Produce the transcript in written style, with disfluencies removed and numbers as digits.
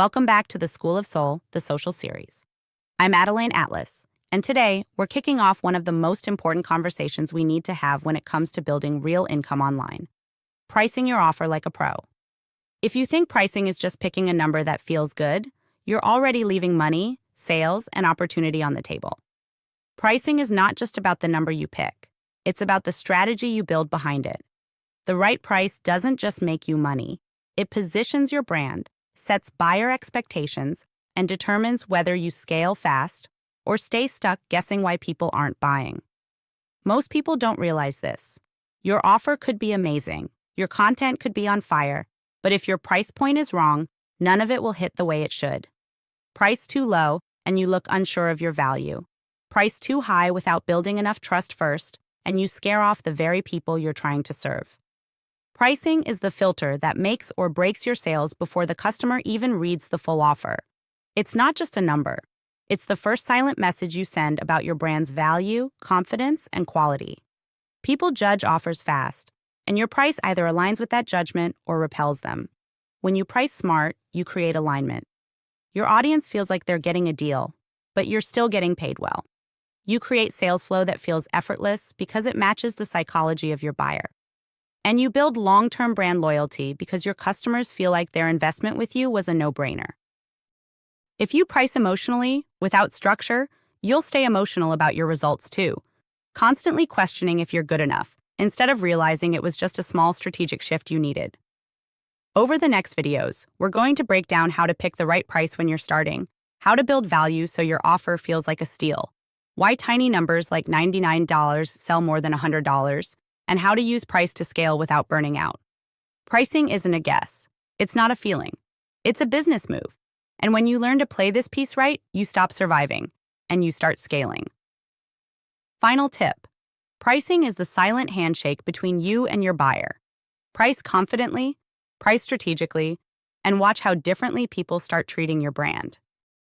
Welcome back to the School of Soul, the social series. I'm ADELINE Atlas, and today we're kicking off one of the most important conversations we need to have when it comes to building real income online: pricing your offer like a pro. If you think pricing is just picking a number that feels good, you're already leaving money, sales, and opportunity on the table. Pricing is not just about the number you pick. It's about the strategy you build behind it. The right price doesn't just make you money. It positions your brand, sets buyer expectations, and determines whether you scale fast or stay stuck guessing why people aren't buying. Most people don't realize this. Your offer could be amazing, your content could be on fire, but if your price point is wrong, none of it will hit the way it should. Price too low, and you look unsure of your value. Price too high without building enough trust first, and you scare off the very people you're trying to serve. Pricing is the filter that makes or breaks your sales before the customer even reads the full offer. It's not just a number. It's the first silent message you send about your brand's value, confidence, and quality. People judge offers fast, and your price either aligns with that judgment or repels them. When you price smart, you create alignment. Your audience feels like they're getting a deal, but you're still getting paid well. You create sales flow that feels effortless because it matches the psychology of your buyer. And you build long-term brand loyalty because your customers feel like their investment with you was a no-brainer. If you price emotionally, without structure, you'll stay emotional about your results too, constantly questioning if you're good enough, instead of realizing it was just a small strategic shift you needed. Over the next videos, we're going to break down how to pick the right price when you're starting, how to build value so your offer feels like a steal, why tiny numbers like $99 sell more than $100, and how to use price to scale without burning out. Pricing isn't a guess. It's not a feeling. It's a business move. And when you learn to play this piece right, you stop surviving, and you start scaling. Final tip: pricing is the silent handshake between you and your buyer. Price confidently, price strategically, and watch how differently people start treating your brand.